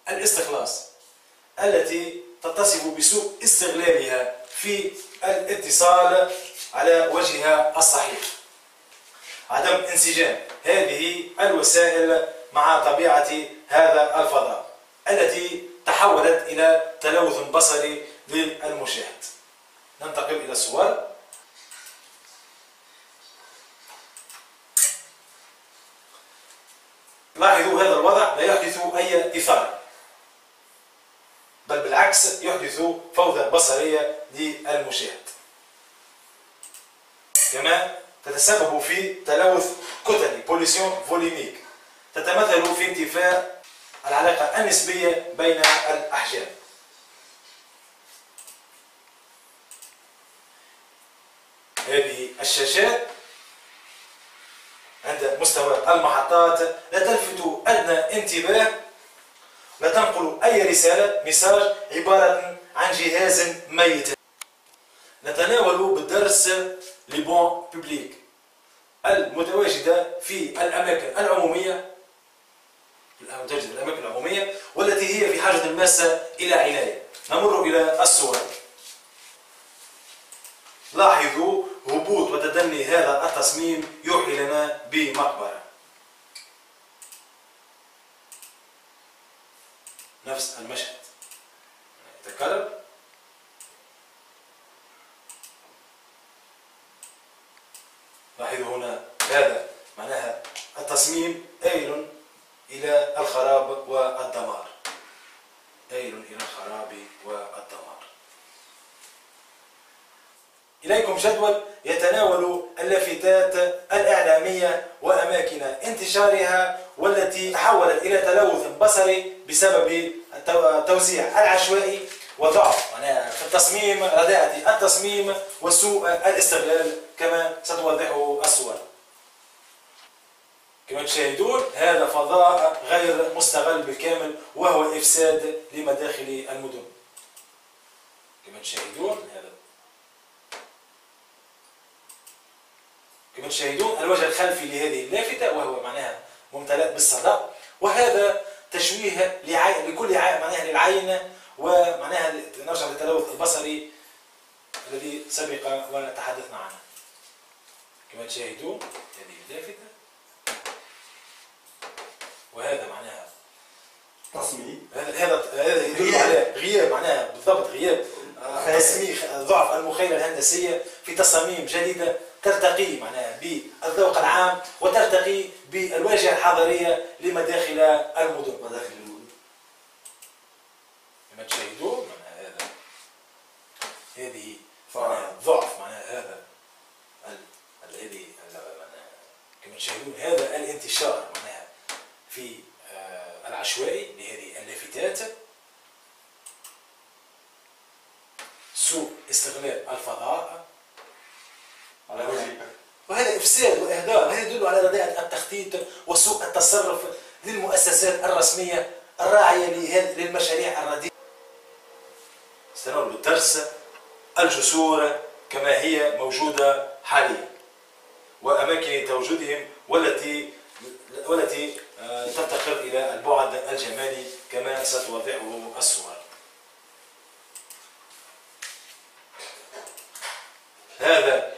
الاستخلاص التي تتصف بسوء استغلالها في الاتصال على وجهها الصحيح. عدم انسجام هذه الوسائل مع طبيعة هذا الفضاء التي تحولت إلى تلوث بصري للمشاهد. ننتقل إلى الصور. لاحظوا هذا الوضع لا يحدث أي إثارة، بل بالعكس يحدث فوضى بصرية للمشاهد. كما تتسبب في تلوث كتلي بوليسيون فوليميك، تتمثل في انتفاء العلاقة النسبية بين الأحجام. هذه الشاشات عند مستوى المحطات لا تلفت أدنى انتباه، لا تنقل أي رسالة مساج، عبارة عن جهاز ميت. نتناول بالدرس لي بون بوبليك المتواجدة في الأماكن العمومية والتي هي في حاجة الماسة إلى عناية. نمر إلى الصور. لاحظوا هبوط وتدني هذا التصميم يوحي لنا بمقبرة. نفس المشهد يتكرر. لاحظوا هنا هذا معناها التصميم آيل إلى الخراب والدمار، آيل إلى الخراب والدمار. إليكم جدول يتناول اللافتات الإعلامية وأماكن انتشارها والتي تحولت إلى تلوث بصري بسبب التوزيع العشوائي وضعف في التصميم، رداءة التصميم وسوء الاستغلال كما ستوضحه الصور. كما تشاهدون هذا فضاء غير مستغل بالكامل وهو إفساد لمداخل المدن. كما تشاهدون الوجه الخلفي لهذه اللافتة وهو معناها ممتلئ بالصدى، وهذا تشويه لكل معناها للعين، ومعناها نرجع للتلوث البصري الذي سبق وتحدثنا عنه. كما تشاهدون هذه اللافتة، وهذا معناها تصميم، هذا يدل على غياب معناها بالضبط غياب تصميم، ضعف المخيلة الهندسية في تصاميم جديدة ترتقي معناها بالذوق العام وترتقي بالواجهة الحضارية لمداخل المدن. كما تشاهدون معناها هذه ضعف معناها هذه كما تشاهدون هذا الانتشار معناها في العشوائي لهذه اللافتات، سوء استغلال الفضاء على وجهك، وهذا إفساد وإهدار. هذا يدل على رداءة التخطيط وسوء التصرف للمؤسسات الرسمية الراعية للمشاريع الرديئة. سننظر بالدرس الجسور كما هي موجودة حاليا وأماكن تواجدهم والتي تفتقر إلى البعد الجمالي كما ستوضحه الصور. هذا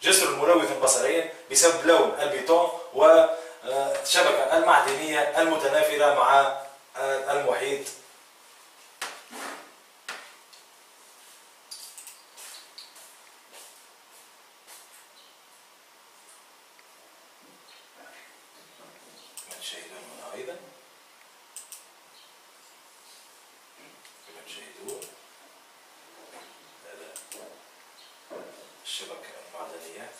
جسر ملوث بصريا بسبب لون البيتون والشبكة المعدنية المتنافرة مع المحيط. تشاهدون هنا أيضا، كما تشاهدون هذا الشبكة المعدنية.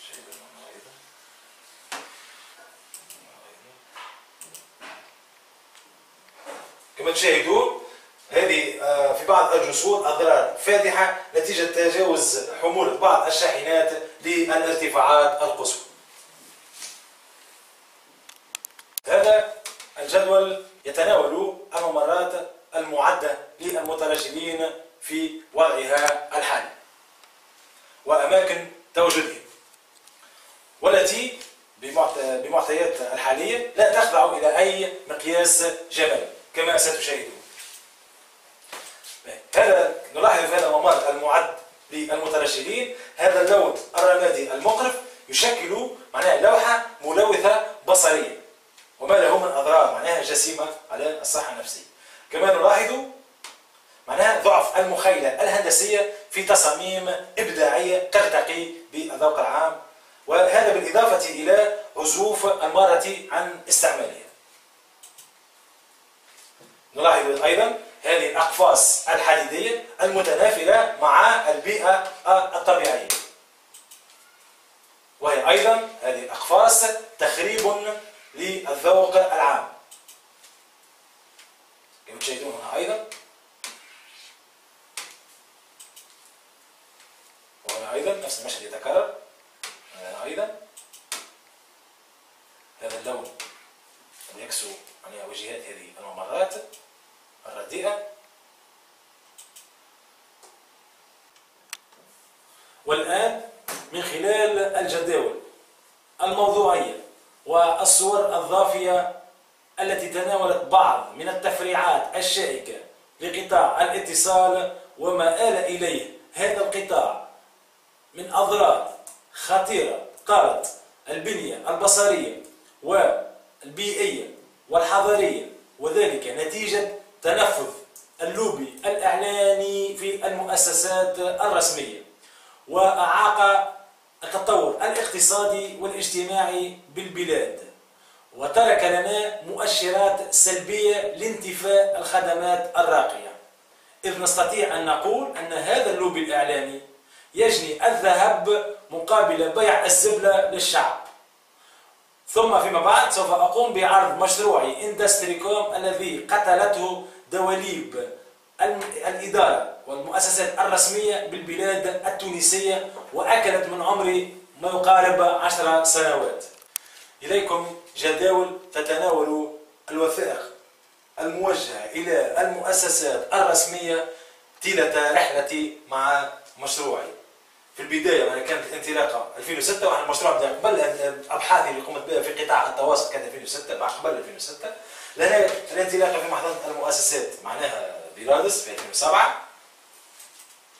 تشاهدون هنا أيضا، كما تشاهدون هذه في بعض الجسور أضرار فادحة نتيجة تجاوز حمولة بعض الشاحنات للارتفاعات القصوى. هذا الجدول يتناول الممرات المعدة للمترجلين في وضعها الحالي وأماكن تواجدهم، والتي بمعطيات الحالية لا تخضع إلى أي مقياس جمالي كما ستشاهدون. هذا نلاحظ في هذا الممر المعد للمترشدين هذا اللون الرمادي المقرف يشكل معناها لوحة ملوثة بصريا وما له من أضرار معناها جسيمة على الصحة النفسية. كما نلاحظ معناها ضعف المخيلة الهندسية في تصاميم إبداعية ترتقي بالذوق العام، وهذا بالإضافة إلى عزوف المارة عن استعمالها. نلاحظ أيضا هذه الأقفاص الحديدية المتنافرة مع البيئة الطبيعية، وهي أيضا هذه الأقفاص تخريب للذوق العام كما تشاهدون هنا أيضا. وهنا أيضا نفس المشهد يتكرر. هنا أيضا هذا اللون يكسو عن وجهات هذه الممرات الرديئة. والآن من خلال الجداول الموضوعية والصور الضافية التي تناولت بعض من التفريعات الشائكة لقطاع الاتصال وما آل إليه هذا القطاع من أضرار خطيرة طالت البنية البصرية والبيئية والحضارية، وذلك نتيجة تنفذ اللوبي الإعلاني في المؤسسات الرسمية، وأعاق التطور الاقتصادي والاجتماعي بالبلاد، وترك لنا مؤشرات سلبية لانتفاء الخدمات الراقية، إذ نستطيع أن نقول أن هذا اللوبي الإعلاني يجني الذهب مقابل بيع الزبلة للشعب. ثم فيما بعد سوف أقوم بعرض مشروعي إندستريكوم الذي قتلته دواليب الإدارة والمؤسسات الرسمية بالبلاد التونسية وأكلت من عمري ما يقارب 10 سنوات. إليكم جداول تتناول الوثائق الموجهة إلى المؤسسات الرسمية طيلة رحلتي مع مشروعي. في البداية أنا كانت الانطلاقة 2006، وأنا المشروع بدأ قبل أبحاثي اللي قمت بها في قطاع التواصل كانت 2006 بعد قبل 2006، لأن الانطلاقة في محضنة المؤسسات معناها بيرادس في 2007.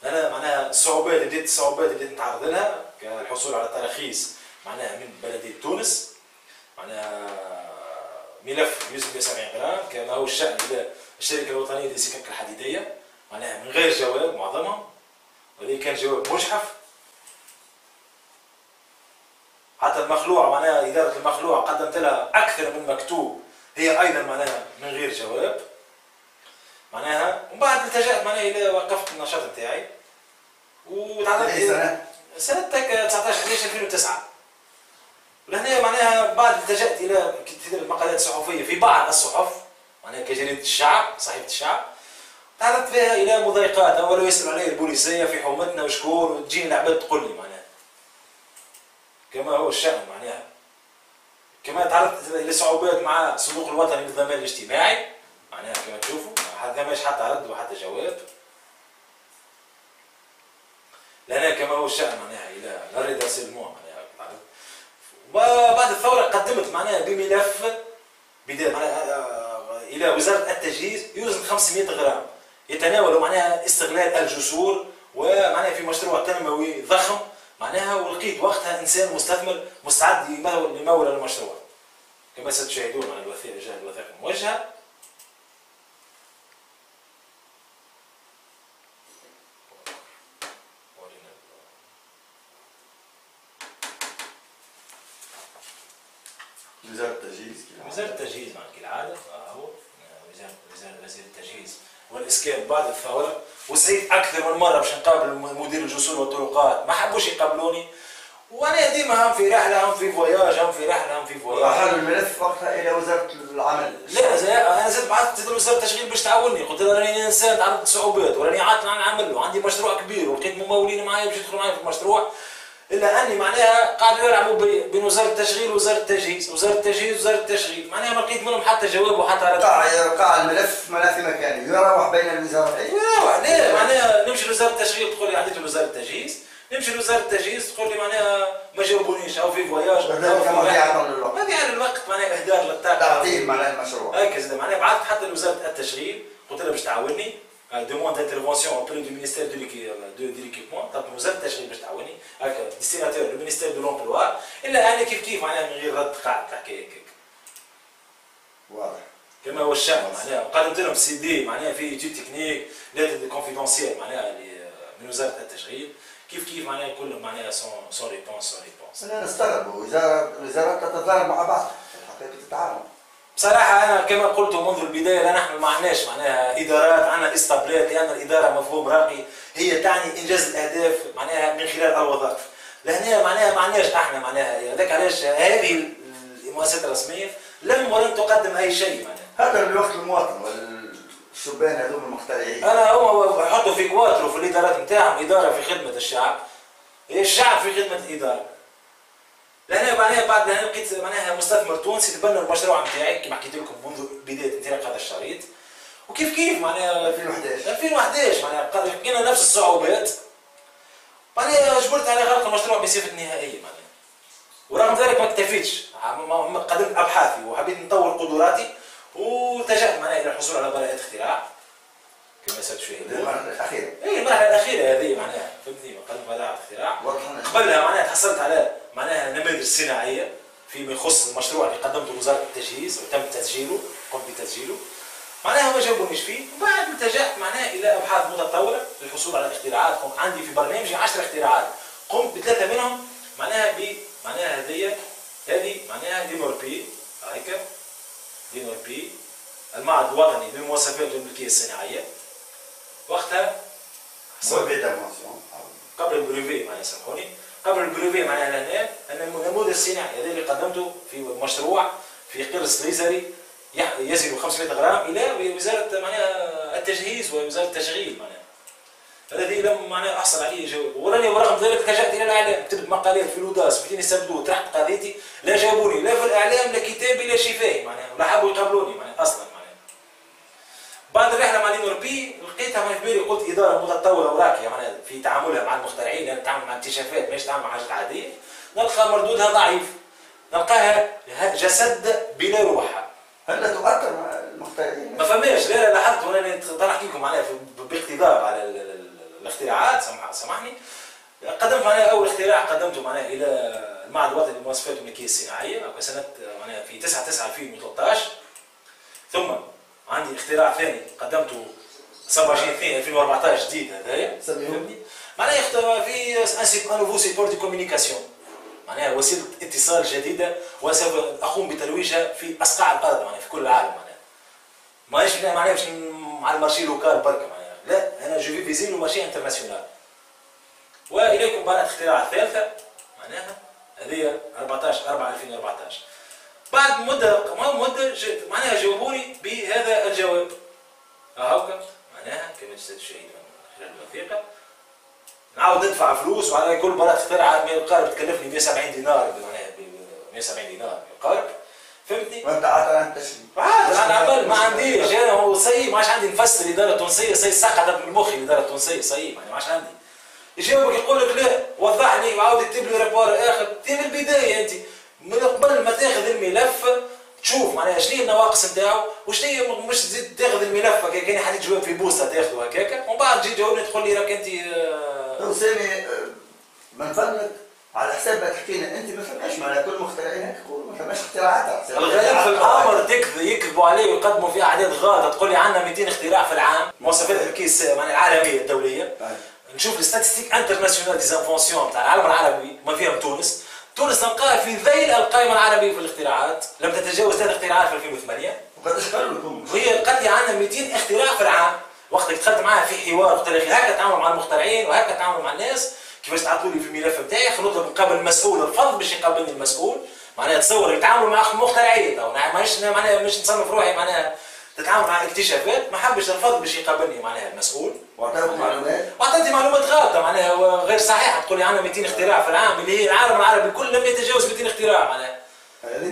لأن معناها الصعوبات اللي نتعرض لها كالحصول على تراخيص معناها من بلدية تونس، معناها ملف 170 غرام كما هو الشأن إلى الشركة الوطنية للسكك الحديدية معناها من غير جواب معظمهم، وهذا كان جواب مجحف. حتى المخلوع معناها إدارة المخلوع قدمت لها أكثر من مكتوب، هي أيضا معناها من غير جواب معناها. ومن بعد التجأت معناها إلى وقفت النشاط نتاعي وتعرضت سنة 19/11/2009. ولهنا معناها بعد التجأت إلى كتابة مقالات صحفية في بعض الصحف معناها كجريدة الشعب صحيفة الشعب، تعرضت فيها إلى مضايقات، أولا يسألوا علي البوليسية في حومتنا وشكون وتجيني العباد تقول لي معناها كما هو الشأن معناها. كما تعرضت إلى صعوبات مع الصندوق الوطني للضمان الاجتماعي معناها كما تشوفوا ما ماش حتى رد وحتى جواب، لأن كما هو الشأن معناها إلى الرضا سلمون معناها. وبعد الثورة قدمت معناها بملف بداية معناها إلى وزارة التجهيز يوزن 500 غرام يتناول معناها استغلال الجسور ومعناها في مشروع تنموي ضخم معناها، ولقيت وقتها إنسان مستثمر مستعد لمول المشروع كما ستشاهدون على الوثائق الموجهة. وزارة التجهيز كالعادة هو وزير التجهيز والإسكان بعد الثورة، وسعيت أكثر من مرة باش نقابل مدير الجسور والطرقات ما حبوش يقابلوني، وأنا ديما هم في رحلة هم في فواياج هم في رحلة هم في فواياج. رحلوا الملف وقتها إلى وزارة العمل. لا أنا زدت بعثت لوزارة التشغيل باش تعاوني، قلت لها راني إنسان تعرضت لصعوبات وراني عاطل عن العمل وعندي مشروع كبير ولقيت ممولين معايا باش يدخلوا معايا في المشروع، إلا أني معناها قاعدوا يلعبوا بين وزارة التشغيل ووزارة التجهيز، وزارة التجهيز ووزارة التشغيل، معناها ما لقيت منهم حتى جواب وحتى رد. قاع الملف معناها في مكانه، يروح بين الوزارتين. يروح لا معناها نمشي لوزارة التشغيل تقول لي عطيته لوزارة التجهيز، نمشي لوزاره التجهيز تقول لي معناها ما جاوبونيش او في فواياج مضيعه للوقت معناها اهدار للطاقه تعطيل معناها المشروع هكذا معناها بعثت حتى لوزاره التشغيل قلت لها باش تعاوني demande d'intervention auprès du ministère de l'équipement طب وزاره التشغيل باش تعاوني هكا ديستيناتور لو مينيستير دو لومبلوا الا انا كيف معناها من غير رد قاعد الحكايه هكاك واضح كما هو الشأن معناها قدمت لهم سي دي معناها في ايتود تكنيك لاتر كونفيدونسيال معناها من وزاره التشغيل كيف معناها كلهم معناها سون ريبونس انا نستغرب وزارات تتضارب مع بعض الحقيقه تتعاون بصراحه انا كما قلت منذ البدايه لا نحن ما عندناش معناها ادارات عندنا استابلات لان الاداره مفهوم راقي هي تعني انجاز الاهداف معناها من خلال الوظائف لهنا معناها ما عندناش احنا معناها هذاك علاش هذه المؤسسات الرسميه ولن تقدم اي شيء معناها هذا الوقت المواطن والشبان هذوما المخترعين انا هم يحطوا في كواترو في الادارات نتاعهم اداره في خدمه الشعب الشعب في خدمه الاداره لهنا معناها بعد هنا لقيت معناها مستثمر تونسي تبنى المشروع نتاعي كما حكيت لكم منذ بدايه انطلاق هذا الشريط وكيف معناها 2011 معناها لقينا نفس الصعوبات معناها جبرت على غلق المشروع بصفه نهائيه معناها ورغم ذلك ما اكتفيتش قدمت ابحاثي وحبيت نطور قدراتي واتجهت معناها الى الحصول على براءة اختراع كما سألت شويه المرحله الاخيره المرحله الاخيره هذه معناها فهمتني قدمت براءة اختراع قبلها معناها تحصلت على معناها نماذج صناعيه فيما يخص المشروع اللي قدمته لوزاره التجهيز وتم تسجيله قمت بتسجيله معناها ما جاوبونيش فيه وبعد اتجهت معناها الى ابحاث متطوره للحصول على اختراعات قمت عندي في برنامجي 10 اختراعات قمت بثلاثه منهم معناها معناها هذه معناها دينوربي هيك دينوربي المعهد الوطني للمواصفات والملكيه الصناعيه وقتها قبل البريفي معناها سامحوني قبل البريفي معناها لهنا النموذج الصناعي هذا اللي قدمته في مشروع في قرص ليزري يزن 500 غرام الى وزاره معناها التجهيز ووزاره التشغيل معناها الذي لم معناها احصل عليه جواب ورغم ذلك اتجهت الى الاعلام كتبت مقالات في لوداس بدين يستبدوا طرحت قضيتي لا جاوبوني لا في الاعلام لا كتابي لا شفاهي معناها ولا حبوا يقابلوني معناها اصلا معناها بعد الرحله مع دينوربي لقيتها في بالي قلت اداره متطوره وراقيه معناها في تعاملها مع المخترعين لان تتعامل مع اكتشافات ماهيش تعامل مع حاجات عاديه نلقى مردودها ضعيف نلقاها جسد بلا روح هل تؤثر مع المخترعين؟ ما فماش لا لاحظت وانا نحكي لكم معناها باقتضاب على الاختراعات سامحني قدمت معناها اول اختراع قدمته معناها الى المعهد الوطني للمواصفات والملكيه الصناعيه سنه معناها في 9/9/2013 ثم عندي اختراع ثاني قدمته 27/2/2014 جديد هذايا فهمتني معناها في ان نوفو سيبور دي كوميونيكاسيون معناها وسيله اتصال جديده وسوف اقوم بترويجها في اصقاع الارض معناها في كل العالم معناها معناها مش على المارشي لوكال برك معناها لا انا جو في فيزي لو مارشي انترناسيونال واليكم براءة اختراع الثالثه معناها هذه 14/4/2014 بعد مده معناها جاوبوني بهذا الجواب هاكا معناها كما تشاهدون خلال الوثيقه نعاود ندفع فلوس وعلى كل براءة اختراع يقارب تكلفني 170 دينار معناها 170 دينار يقارب فهمتني؟ وانت عاد تشري انا عمال ما عنديش انا هو صحيح ما عادش عندي نفسر الاداره التونسيه صحيح سقطت من مخي الاداره التونسيه صحيح يعني ما عادش عندي يجاوبك يقول لك لا وضح لي وعاود يكتب لي ريبور اخر من البدايه انت من قبل ما تاخذ الملف تشوف معناها شنو هي النواقص نتاعو وشنو هي مش تزيد تاخذ الملف هكاك كان حد يجاوب في بوسطه تاخذه هكاك ومن بعد تجي تجاوبني تقول لي راك انت سامي من فضلك على حساب ما تحكي لنا انت ما فماش معناها كل مخترعين هيك يقولوا ما فماش اختراعات الغالب في الامر يكذبوا عليه ويقدموا فيه اعداد غاضه تقول لي عندنا 200 اختراع في العام مواصفات الكيس معناها العالميه الدوليه نشوف الستاتستيك انترناسيونال ديزانفونسيون تاع العالم العربي ما فيهم تونس نلقاها في ذيل القائمه العربيه في الاختراعات لم تتجاوز 3 اختراعات في 2008 وقداش قالوا لكم وهي قد عندنا 200 اختراع في العام وقت دخلت معاها في حوار قلت لك هكا تعامل مع المخترعين وهكا تعامل مع الناس كيفاش تعطوا لي في الملف نتاعي خلينا نطلب نقابل المسؤول الفضل باش يقابلني المسؤول معناها تصور يتعاملوا مع مخترعين ماهيش معناها مش نصنف روحي معناها تتعامل مع اكتشافات ما حبش الفضل باش يقابلني معناها المسؤول واعطيتني معلومات غلطه معناها غير صحيحه تقول لي عندنا 200 اختراع في العام اللي هي العالم العربي كله لم يتجاوز 200 اختراع معناها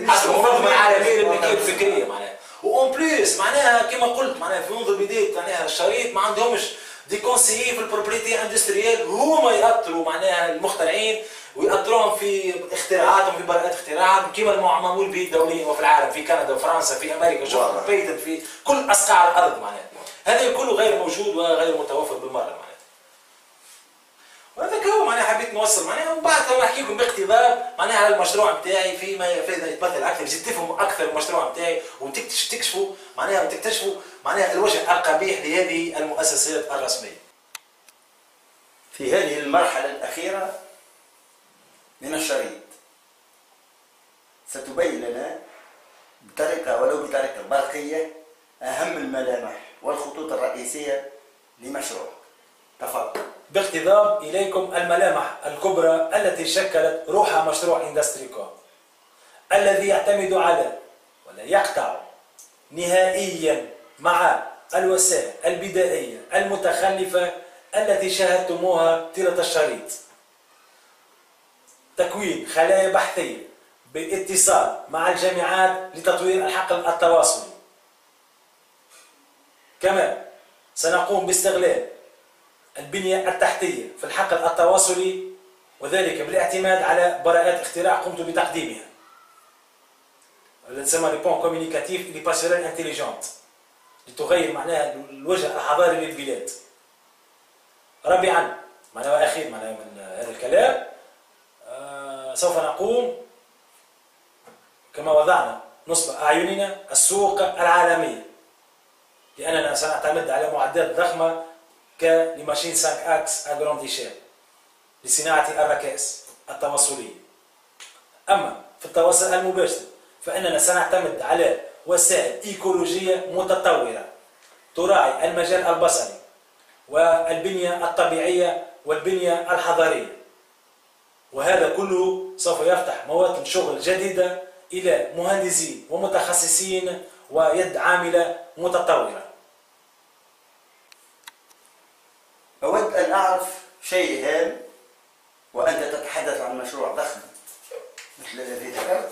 حسب المنظمه العالميه للملكيه الفكريه معناها وأون بليس معناها كما قلت معناها في منذ بدايه معناها الشريط ما عندهمش دي كونسيي في البروبريتي اندستريال، هما يأطروا معناها المخترعين ويأطروهم في اختراعاتهم، في براءات اختراعاتهم كما معمول به دوليا وفي العالم، في كندا وفرنسا في امريكا، شوف بيتنت في كل اصقاع الارض معناها. هذا كله غير موجود وغير متوفر بالمره معناها. وهذا هو معناها حبيت نوصل معناها، ومن بعد نحكي لكم باقتضاب معناها على المشروع نتاعي فيما يتمثل اكثر، باش تفهموا اكثر المشروع نتاعي وتكتشفوا معناها الوجه القبيح لهذه المؤسسات الرسميه. في هذه المرحلة الأخيرة من الشريط ستبين لنا بطريقة ولو بطريقة برقية أهم الملامح والخطوط الرئيسية لمشروعك. تفضل. باقتضاب إليكم الملامح الكبرى التي شكلت روح مشروع إندستريكوم، الذي يعتمد على ولا يقطع نهائيا مع الوسائل البدائية المتخلفة التي شاهدتموها طيلة الشريط. تكوين خلايا بحثية باتصال مع الجامعات لتطوير الحقل التواصلي. كما سنقوم باستغلال البنية التحتية في الحقل التواصلي، وذلك بالاعتماد على براءات اختراع قمت بتقديمها التي تسمى لي بون كوميونيكاتيف لي باسيرال انتيليجونت، لتغير معناها الوجه الحضاري للبلاد. رابعا معناها واخير معناها من هذا الكلام، سوف نقوم كما وضعنا نصب أعيننا السوق العالمية، لأننا سنعتمد على معدات ضخمة كلماشين 5 أكس أجرانديشير لصناعة الركائز التواصلية. أما في التواصل المباشر فإننا سنعتمد على وسائل إيكولوجية متطورة تراعي المجال البصري والبنية الطبيعية والبنية الحضارية، وهذا كله سوف يفتح مواطن شغل جديدة إلى مهندسين ومتخصصين ويد عاملة متطورة. أود أن أعرف شيء هام وأنت تتحدث عن مشروع ضخم مثل الذي ذكرت،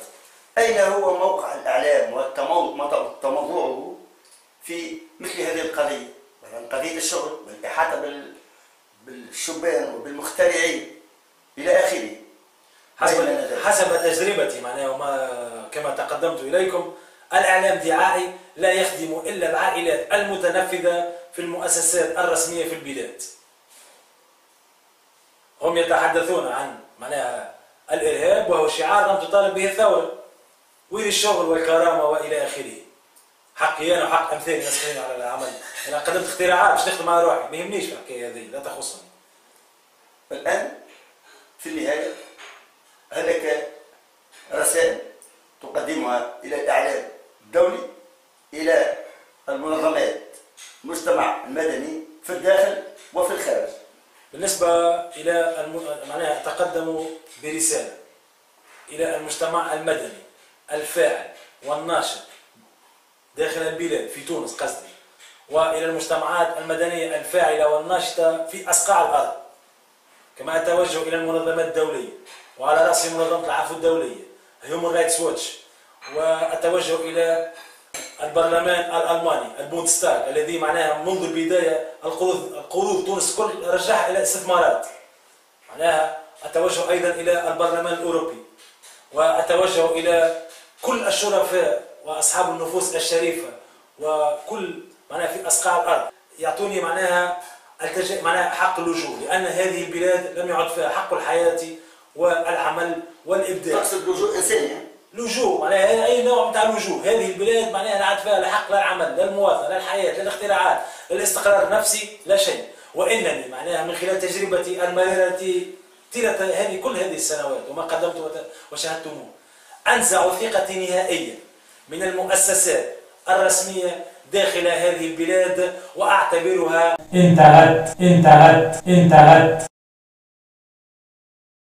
أين هو موقع الإعلام وتموضعه في مثل هذه القضية، مثلا قضية الشغل والإحاطة بالشبان وبالمخترعين إلى آخره؟ حسب تجربتي معناها وما كما تقدمت إليكم، الإعلام دعائي لا يخدم إلا العائلات المتنفذة في المؤسسات الرسمية في البلاد. هم يتحدثون عن معناها الإرهاب وهو شعار لم تطالب به الثورة، وين الشغل والكرامة وإلى آخره. حقي أنا وحق أمثالي ناس على العمل، أنا قدمت اختراعات باش نخدم على روحي، ما يهمنيش في الحكاية هذه، لا تخصني. الآن في النهاية هناك رسائل تقدمها إلى الإعلام الدولي، إلى المنظمات المجتمع المدني في الداخل وفي الخارج. بالنسبة إلى معناها تقدموا برسالة إلى المجتمع المدني الفاعل والناشط داخل البلاد في تونس قصدي، وإلى المجتمعات المدنية الفاعلة والناشطة في أصقاع الأرض. كما أتوجه إلى المنظمات الدولية وعلى رأس منظمة العفو الدولية هيومن رايتس ووتش، وأتوجه إلى البرلمان الألماني البوندستاغ الذي معناها منذ البداية القروض تونس كل رجعها إلى استثمارات. معناها أتوجه أيضا إلى البرلمان الأوروبي، وأتوجه إلى كل الشرفاء وأصحاب النفوس الشريفة وكل معناها في أصقاع الأرض يعطوني معناها حق اللجوء، لأن هذه البلاد لم يعد فيها حق الحياة والعمل والإبداع. تقصد لجوء إنساني؟ لجوء معناها أي نوع نتاع لجوء. هذه البلاد معناها لا عاد فيها لا حق لا العمل لا المواطنة لا الحياة لا الاختراعات لا الاستقرار النفسي لا شيء. وإنني معناها من خلال تجربتي المريرة طيلة كل هذه السنوات وما قدمت وشاهدتموه، أنزع ثقتي نهائيا من المؤسسات الرسمية داخل هذه البلاد وأعتبرها انتهت.